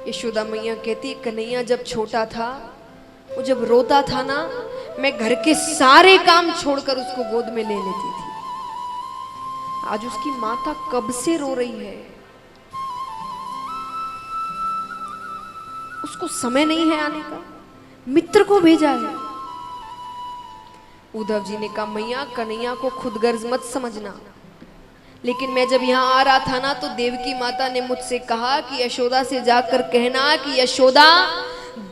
यशोदा मैया कहती कन्हैया जब छोटा था, वो जब रोता था ना, मैं घर के सारे काम छोड़कर उसको गोद में ले लेती थी। आज उसकी माता कब से रो रही है, उसको समय नहीं है आने का, मित्र को भेजा है। उद्धव जी ने कहा मैया कन्हैया को खुद गर्ज मत समझना, लेकिन मैं जब यहाँ आ रहा था ना तो देवकी माता ने मुझसे कहा कि यशोदा से जाकर कहना कि यशोदा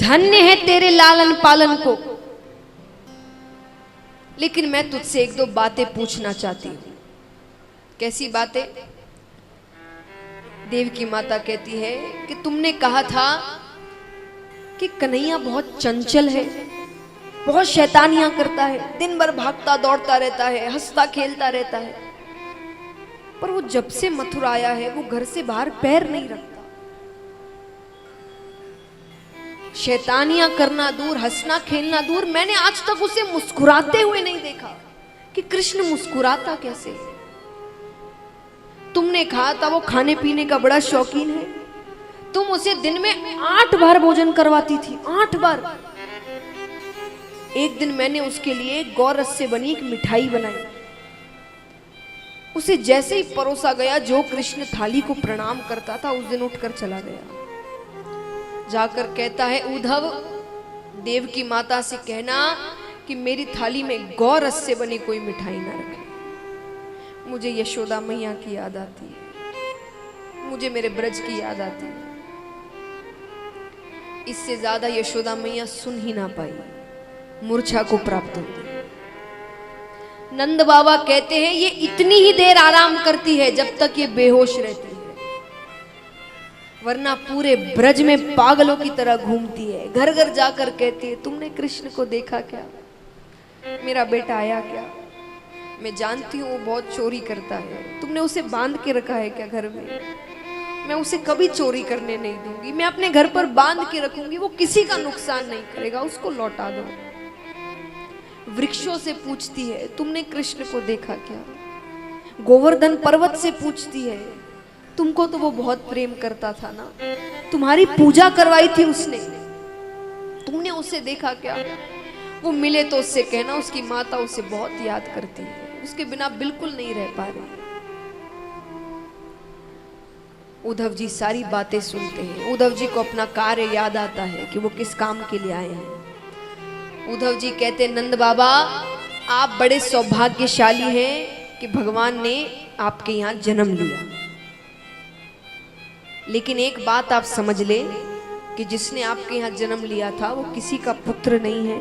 धन्य है तेरे लालन पालन को, लेकिन मैं तुझसे एक दो बातें पूछना चाहती हूँ। कैसी बातें? देवकी माता कहती है कि तुमने कहा था कि कन्हैया बहुत चंचल है, बहुत शैतानियां करता है, दिन भर भागता दौड़ता रहता है, हंसता खेलता रहता है, पर वो जब से मथुरा आया है वो घर से बाहर पैर नहीं रखता। शैतानियां करना दूर, हंसना खेलना दूर, मैंने आज तक उसे मुस्कुराते हुए नहीं देखा कि कृष्ण मुस्कुराता कैसे। तुमने कहा था वो खाने पीने का बड़ा शौकीन है, तुम उसे दिन में 8 बार भोजन करवाती थी, 8 बार। एक दिन मैंने उसके लिए गौरस से बनी एक मिठाई बनाई, उसे जैसे ही परोसा गया, जो कृष्ण थाली को प्रणाम करता था उस दिन उठकर चला गया। जाकर कहता है उद्धव देव की माता से कहना कि मेरी थाली में गौरस से बनी कोई मिठाई ना रखे। मुझे यशोदा मैया की याद आती है, मुझे मेरे ब्रज की याद आती है। इससे ज्यादा यशोदा मैया सुन ही ना पाई, मूर्छा को प्राप्त हो गई। नंद बाबा कहते हैं ये इतनी ही देर आराम करती है जब तक ये बेहोश रहती है, वरना पूरे ब्रज में पागलों की तरह घूमती है। घर घर जाकर कहती है तुमने कृष्ण को देखा क्या, मेरा बेटा आया क्या? मैं जानती हूँ वो बहुत चोरी करता है, तुमने उसे बांध के रखा है क्या घर में? मैं उसे कभी चोरी करने नहीं दूंगी, मैं अपने घर पर बांध के रखूंगी, वो किसी का नुकसान नहीं करेगा, उसको लौटा दो। वृक्षों से पूछती है तुमने कृष्ण को देखा क्या? गोवर्धन पर्वत से पूछती है तुमको तो वो बहुत प्रेम करता था ना, तुम्हारी पूजा करवाई थी उसने, तुमने उसे देखा क्या? वो मिले तो उससे कहना उसकी माता उसे बहुत याद करती है, उसके बिना बिल्कुल नहीं रह पा रही। उद्धव जी सारी बातें सुनते हैं। उद्धव जी को अपना कार्य याद आता है कि वो किस काम के लिए आए हैं। उद्धव जी कहते नंद बाबा आप बड़े सौभाग्यशाली हैं कि भगवान ने आपके यहाँ जन्म लिया, लेकिन एक बात आप समझ ले कि जिसने आपके यहाँ जन्म लिया था वो किसी का पुत्र नहीं है,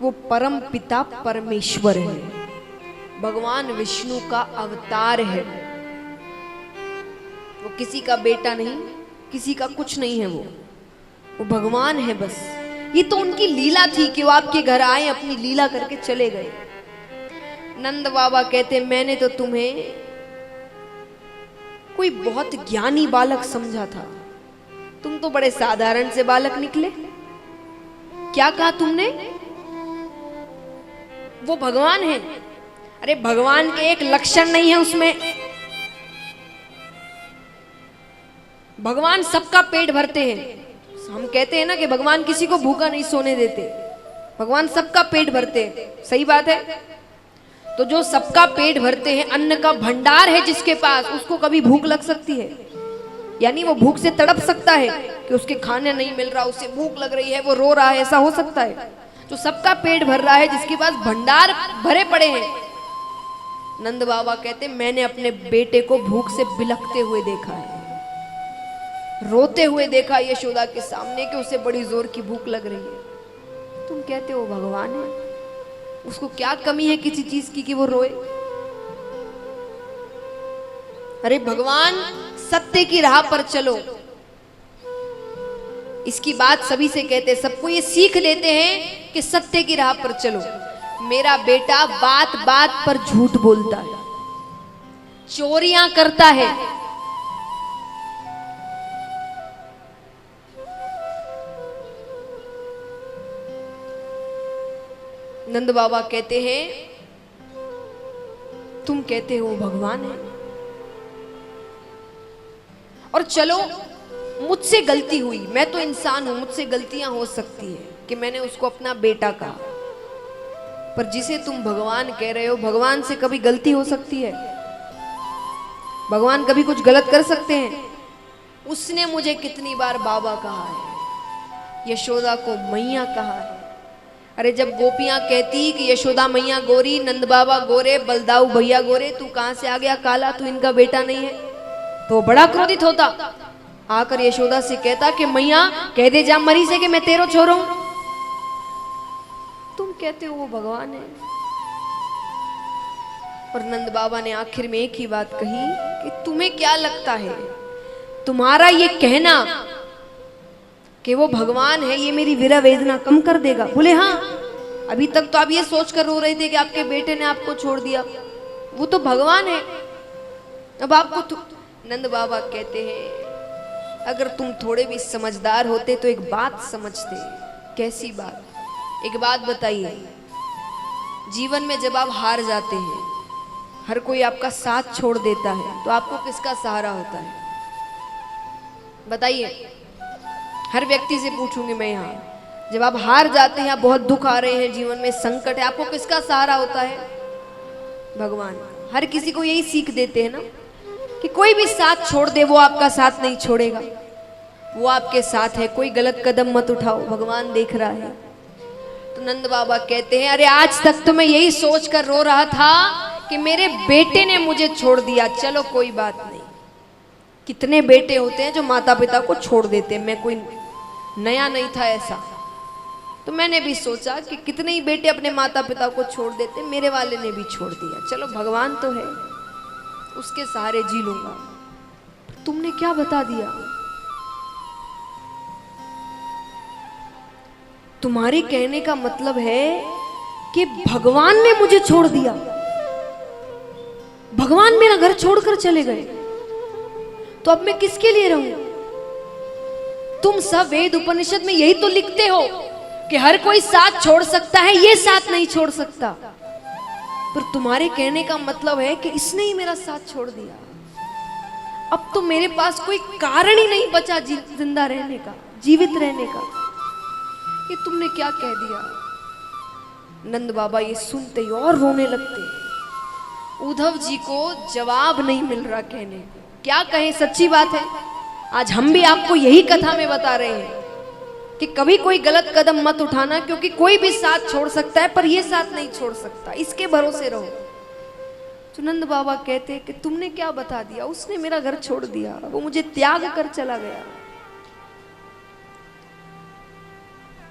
वो परम पिता परमेश्वर है, भगवान विष्णु का अवतार है। वो किसी का बेटा नहीं, किसी का कुछ नहीं है, वो भगवान है बस। ये तो उनकी लीला थी कि वो आपके घर आए, अपनी लीला करके चले गए। नंद बाबा कहते मैंने तो तुम्हें कोई बहुत ज्ञानी बालक समझा था, तुम तो बड़े साधारण से बालक निकले। क्या कहा तुमने? वो भगवान है। अरे भगवान के एक लक्षण नहीं है उसमें, भगवान सबका पेट भरते हैं। हम कहते हैं ना कि भगवान किसी को भूखा नहीं सोने देते, भगवान सबका पेट भरते हैं, सही बात है। तो जो सबका पेट भरते हैं, अन्न का भंडार है जिसके पास, उसको कभी भूख लग सकती है? यानी वो भूख से तड़प सकता है कि उसके खाने नहीं मिल रहा, उसे भूख लग रही है, वो रो रहा है, ऐसा हो सकता है? जो सबका पेट भर रहा है, जिसके पास भंडार भरे पड़े हैं। नंद बाबा कहते मैंने अपने बेटे को भूख से बिलखते हुए देखा है, रोते हुए देखा यशोदा के सामने कि उसे बड़ी जोर की भूख लग रही है। तुम कहते हो भगवान है, उसको क्या कमी है किसी चीज की कि वो रोए? अरे भगवान सत्य की राह पर चलो, इसकी बात सभी से कहते हैं, सबको ये सीख लेते हैं कि सत्य की राह पर चलो। मेरा बेटा बात बात पर झूठ बोलता है, चोरियां करता है, नंद बाबा कहते हैं तुम कहते हो भगवान है, और चलो मुझसे गलती हुई, मैं तो इंसान हूं, मुझसे गलतियां हो सकती है कि मैंने उसको अपना बेटा कहा, पर जिसे तुम भगवान कह रहे हो, भगवान से कभी गलती हो सकती है? भगवान कभी कुछ गलत कर सकते हैं? उसने मुझे कितनी बार बाबा कहा है, यशोदा को मैया कहा है। अरे जब गोपियां कहती कि यशोदा मैया गोरी, नंद बाबा गोरे, बलदाऊ भैया गोरे, तू कहां से आ गया काला, तू इनका बेटा नहीं है, तो बड़ा क्रोधित होता। आकर यशोदा से कहता कि मैया कह दे जा मरी से कि मैं तेरो छोरो हूं। तुम कहते हो वो भगवान है। और नंद बाबा ने आखिर में एक ही बात कही कि तुम्हें क्या लगता है, तुम्हारा ये कहना कि वो भगवान है, ये मेरी विरह वेदना कम कर देगा? बोले हाँ, अभी तक तो आप ये सोचकर रो रहे थे कि आपके बेटे ने आपको छोड़ दिया, वो तो भगवान है। अब आपको नंद बाबा कहते हैं अगर तुम थोड़े भी समझदार होते तो एक बात समझते। कैसी बात? एक बात बताइए, जीवन में जब आप हार जाते हैं, हर कोई आपका साथ छोड़ देता है, तो आपको किसका सहारा होता है? बताइए, हर व्यक्ति से पूछूंगी मैं यहाँ, जब आप हार जाते हैं, आप बहुत दुख आ रहे हैं, जीवन में संकट है, आपको किसका सहारा होता है? भगवान। हर किसी को यही सीख देते हैं ना कि कोई भी साथ छोड़ दे वो आपका साथ नहीं छोड़ेगा, वो आपके साथ है, कोई गलत कदम मत उठाओ, भगवान देख रहा है। तो नंद बाबा कहते हैं अरे आज तक तो मैं यही सोच कर रो रहा था कि मेरे बेटे ने मुझे छोड़ दिया, चलो कोई बात नहीं। कितने बेटे होते हैं जो माता पिता को छोड़ देते हैं, मैं कोई नया नहीं था ऐसा। तो मैंने भी सोचा कि कितने ही बेटे अपने माता पिता को छोड़ देते, मेरे वाले ने भी छोड़ दिया, चलो भगवान तो है, उसके सहारे जी लूंगा। तुमने क्या बता दिया? तुम्हारे कहने का मतलब है कि भगवान ने मुझे छोड़ दिया, भगवान मेरा घर छोड़कर चले गए, तो अब मैं किसके लिए रहूं? तुम सब वेद उपनिषद में यही तो लिखते हो कि हर कोई साथ छोड़ सकता है, ये साथ नहीं छोड़ सकता, पर तुम्हारे कहने का मतलब है कि इसने ही मेरा साथ छोड़ दिया। अब तो मेरे पास कोई कारण ही नहीं बचा जिंदा रहने का, जीवित रहने का। ये तुमने क्या कह दिया? नंद बाबा ये सुनते ही और रोने लगते। उद्धव जी को जवाब नहीं मिल रहा कहने को, क्या कहें? सच्ची बात है, आज हम भी आपको यही कथा में बता रहे हैं कि कभी कोई गलत कदम मत उठाना, क्योंकि कोई भी साथ छोड़ सकता है पर ये साथ नहीं छोड़ सकता, इसके भरोसे रहो। तो नंद बाबा कहते हैं कि तुमने क्या बता दिया, उसने मेरा घर छोड़ दिया, वो मुझे त्याग कर चला गया।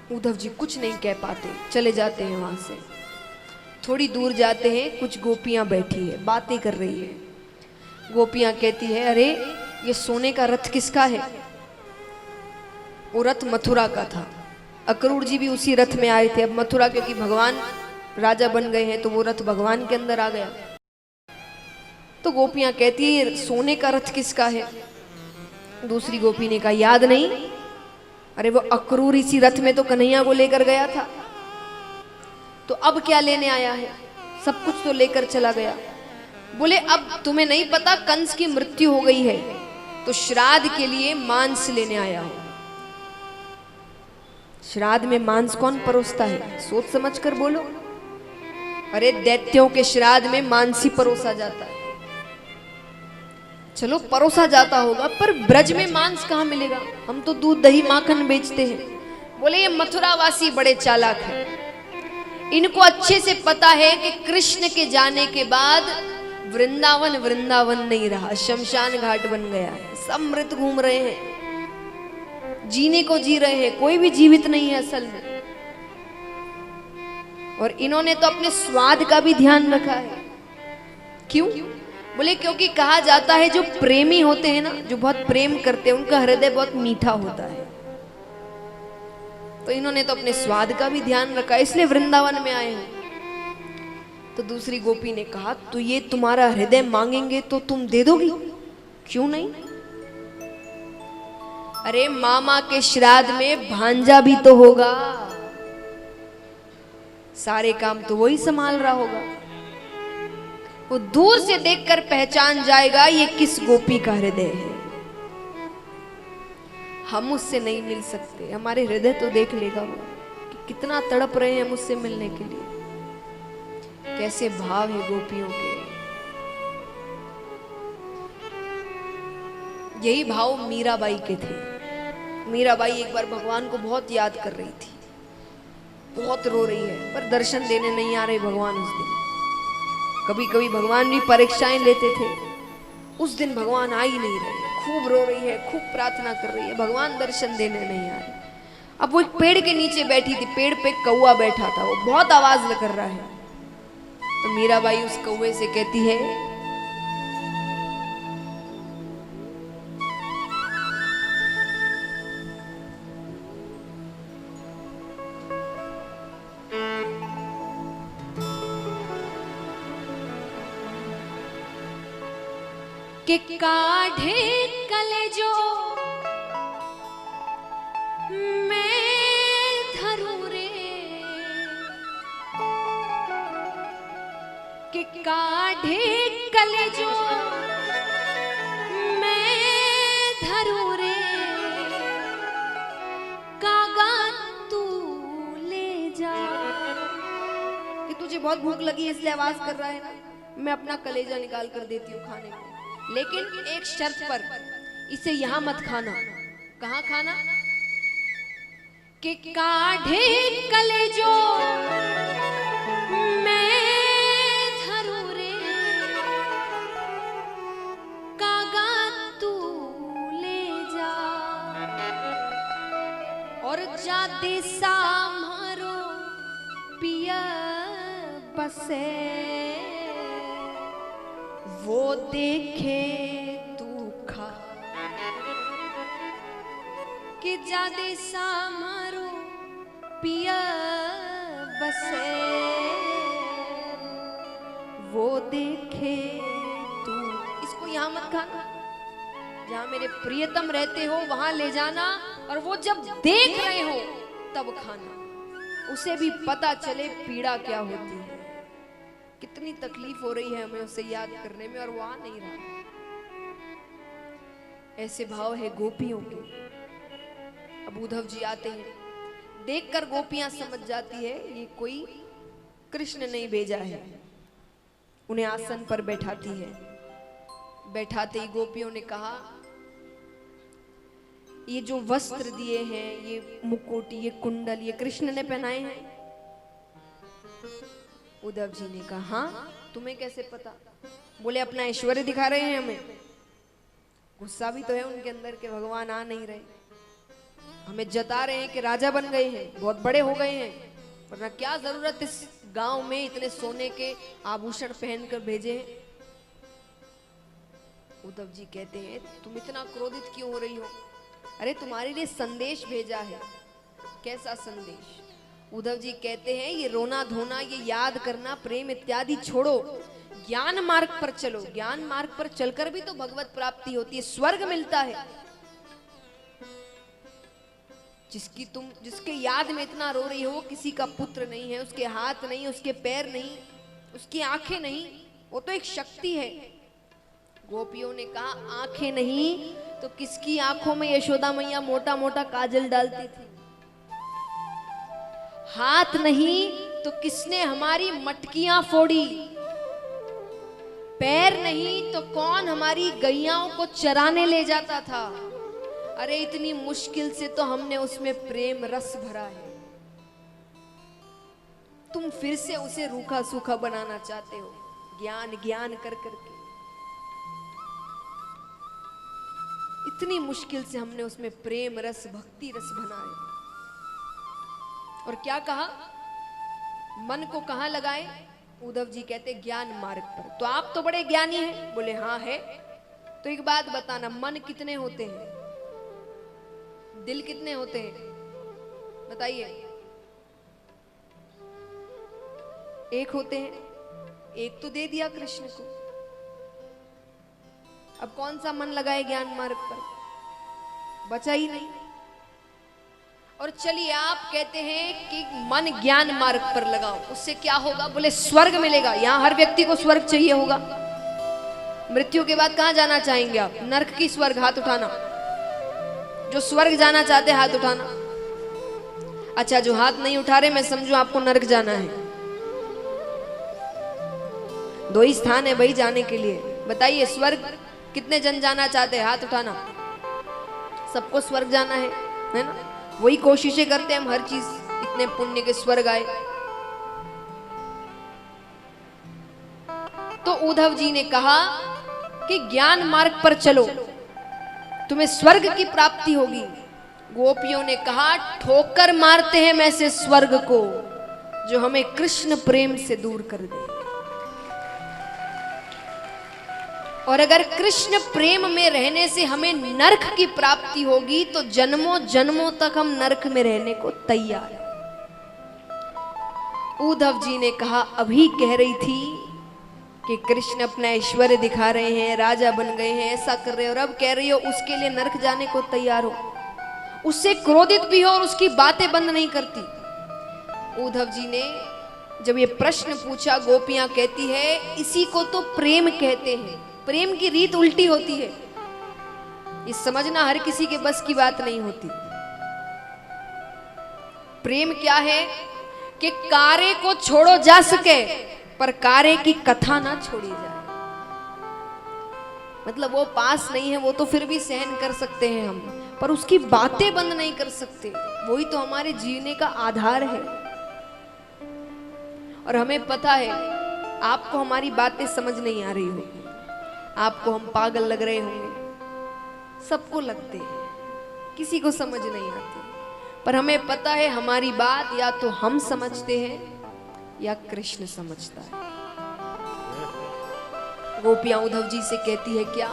उद्धव जी कुछ नहीं कह पाते, चले जाते हैं वहां से। थोड़ी दूर जाते हैं, कुछ गोपियां बैठी है, बातें कर रही है। गोपियां कहती है अरे ये सोने का रथ किसका है? वो रथ मथुरा का था, अक्रूर जी भी उसी रथ में आए थे। अब मथुरा क्योंकि भगवान राजा बन गए हैं तो वो रथ भगवान के अंदर आ गया। तो गोपियां कहती है सोने का रथ किसका है? दूसरी गोपी ने कहा याद नहीं। अरे वो अक्रूर इसी रथ में तो कन्हैया को लेकर गया था, तो अब क्या लेने आया है? सब कुछ तो लेकर चला गया। बोले अब तुम्हें नहीं पता कंस की मृत्यु हो गई है, तो श्राद्ध के लिए मांस लेने आया हूं। श्राद्ध में मांस कौन परोसता है? सोच समझ कर बोलो। अरे दैत्यों के श्राद्ध में मांस ही परोसा जाता है। चलो परोसा जाता होगा, पर ब्रज में मांस कहाँ मिलेगा? हम तो दूध दही माखन बेचते हैं। बोले ये मथुरावासी बड़े चालाक हैं, इनको अच्छे से पता है कि कृष्ण के जाने के बाद वृंदावन वृंदावन नहीं रहा, शमशान घाट बन गया है। सब मृत घूम रहे हैं, जीने को जी रहे हैं, कोई भी जीवित नहीं है असल में। और इन्होंने तो अपने स्वाद का भी ध्यान रखा है। क्यों? बोले क्योंकि कहा जाता है जो प्रेमी होते हैं ना, जो बहुत प्रेम करते हैं, उनका हृदय बहुत मीठा होता है। तो इन्होंने तो अपने स्वाद का भी ध्यान रखा, इसलिए वृंदावन में आए हैं। तो दूसरी गोपी ने कहा तो ये तुम्हारा हृदय मांगेंगे तो तुम दे दोगी? क्यों नहीं? अरे मामा के श्राद्ध में भांजा भी तो होगा, सारे काम तो वही संभाल रहा होगा। वो दूर से देखकर पहचान जाएगा ये किस गोपी का हृदय है। हम उससे नहीं मिल सकते। हमारे हृदय तो देख लेगा वो कि कितना तड़प रहे हैं हम उससे मिलने के लिए। कैसे भाव है गोपियों के। यही भाव मीराबाई के थे। मीराबाई एक बार भगवान को बहुत याद कर रही थी, बहुत रो रही है, पर दर्शन देने नहीं आ रहे भगवान उस दिन। कभी कभी भगवान भी परीक्षाएं लेते थे, उस दिन भगवान आ ही नहीं रहे। खूब रो रही है, खूब प्रार्थना कर रही है, भगवान दर्शन देने नहीं आ रहे। अब वो एक पेड़ के नीचे बैठी थी, पेड़ पे कौवा बैठा था, वो बहुत आवाज कर रहा है। तो मीराबाई उस कौवे से कहती है, कि काढ़े कलेजो मैं धरूं रे, कि काढ़े कलेजो मैं धरूं रे, कागा तू ले जा। कि तुझे बहुत भूख लगी है इसलिए आवाज कर रहा है ना, मैं अपना कलेजा निकाल कर देती हूँ खाने को, लेकिन एक शर्त पर, इसे यहां मत खाना। कहां खाना? कि काढ़े कलेजो मैं धरूं रे, कागा तू ले जा। और जा देसा मारो पिया बसे, वो देखे तू खा। कि जादे सामारो पिया बसे, वो देखे तू। इसको यहां मत खाना, जहां मेरे प्रियतम रहते हो वहां ले जाना, और वो जब देख रहे हो तब खाना, उसे भी पता चले पीड़ा क्या होती है। कितनी तकलीफ हो रही है हमें उसे याद करने में, और वो आ नहीं रहा। ऐसे भाव है गोपियों के। अब उद्धव जी आते हैं, देखकर गोपियां समझ जाती है ये कोई कृष्ण नहीं भेजा है। उन्हें आसन पर बैठाती है। बैठाते ही गोपियों ने कहा, ये जो वस्त्र दिए हैं, ये मुकुट, ये कुंडल, ये कृष्ण ने पहनाए हैं। उद्धव जी ने कहा, हाँ तुम्हें कैसे पता? बोले अपना ऐश्वर्य दिखा रहे हैं हमें। गुस्सा भी तो है उनके अंदर के भगवान आ नहीं रहे, हमें जता रहे हैं कि राजा बन गए हैं, बहुत बड़े हो गए हैं, वरना क्या जरूरत इस गांव में इतने सोने के आभूषण पहनकर भेजे हैं। उद्धव जी कहते हैं, तुम इतना क्रोधित क्यों हो रही हो? अरे तुम्हारे लिए संदेश भेजा है। कैसा संदेश? उद्धव जी कहते हैं, ये रोना धोना, ये याद करना, प्रेम इत्यादि छोड़ो, ज्ञान मार्ग पर चलो। ज्ञान मार्ग पर चलकर भी तो भगवत प्राप्ति होती है, स्वर्ग मिलता है। जिसके याद में इतना रो रही हो, वो किसी का पुत्र नहीं है, उसके हाथ नहीं, उसके पैर नहीं, उसकी आंखें नहीं, वो तो एक शक्ति है। गोपियों ने कहा, आंखें नहीं तो किसकी आंखों में यशोदा मैया मोटा मोटा काजल डालती थी? हाथ नहीं तो किसने हमारी मटकियां फोड़ी? पैर नहीं तो कौन हमारी गैयाओं को चराने ले जाता था? अरे इतनी मुश्किल से तो हमने उसमें प्रेम रस भरा है, तुम फिर से उसे रूखा सूखा बनाना चाहते हो, ज्ञान ज्ञान कर करके। इतनी मुश्किल से हमने उसमें प्रेम रस, भक्ति रस बनाए। और क्या कहा? मन को कहां लगाए? उद्धव जी कहते ज्ञान मार्ग पर। तो आप तो बड़े ज्ञानी हैं। बोले हाँ है। तो एक बात बताना, मन कितने होते हैं, दिल कितने होते हैं? बताइए। एक होते हैं, एक तो दे दिया कृष्ण को। अब कौन सा मन लगाए ज्ञान मार्ग पर? बचा ही नहीं। और चलिए आप कहते हैं कि मन ज्ञान मार्ग पर लगाओ, उससे क्या होगा? बोले स्वर्ग मिलेगा। यहां हर व्यक्ति को स्वर्ग चाहिए होगा। मृत्यु के बाद कहां जाना चाहेंगे आप? नरक की स्वर्ग? हाथ उठाना। जो स्वर्ग जाना चाहते हाथ उठाना। अच्छा, जो हाथ नहीं उठा रहे, मैं समझू आपको नरक जाना है। दो ही स्थान है भाई जाने के लिए। बताइए, स्वर्ग कितने जन जाना चाहते हैं? हाथ उठाना। सबको स्वर्ग जाना है ना? वही कोशिशें करते हैं हम हर चीज, इतने पुण्य के स्वर्ग आए। तो उद्धव जी ने कहा कि ज्ञान मार्ग पर चलो, तुम्हें स्वर्ग की प्राप्ति होगी। गोपियों ने कहा, ठोकर मारते हैं मैं से स्वर्ग को, जो हमें कृष्ण प्रेम से दूर कर दे। और अगर कृष्ण प्रेम में रहने से हमें नरक की प्राप्ति होगी, तो जन्मों जन्मों तक हम नरक में रहने को तैयार हैं। उद्धव जी ने कहा, अभी कह रही थी कि कृष्ण अपना ऐश्वर्य दिखा रहे हैं, राजा बन गए हैं, ऐसा कर रहे हो, और अब कह रही हो उसके लिए नरक जाने को तैयार हो। उससे क्रोधित भी हो और उसकी बातें बंद नहीं करती। उद्धव जी ने जब ये प्रश्न पूछा, गोपियां कहती है, इसी को तो प्रेम कहते हैं। प्रेम की रीत उल्टी होती है, ये समझना हर किसी के बस की बात नहीं होती। प्रेम क्या है कि कार्य को छोड़ो जा सके, पर कार्य की कथा ना छोड़ी जाए। मतलब वो पास नहीं है, वो तो फिर भी सहन कर सकते हैं हम, पर उसकी बातें बंद नहीं कर सकते। वही तो हमारे जीने का आधार है। और हमें पता है, आपको हमारी बातें समझ नहीं आ रही होगी, आपको हम पागल लग रहे होंगे, सबको लगते हैं, किसी को समझ नहीं आती। पर हमें पता है, हमारी बात या तो हम समझते हैं या कृष्ण समझता है। गोपियां उद्धव जी से कहती है, क्या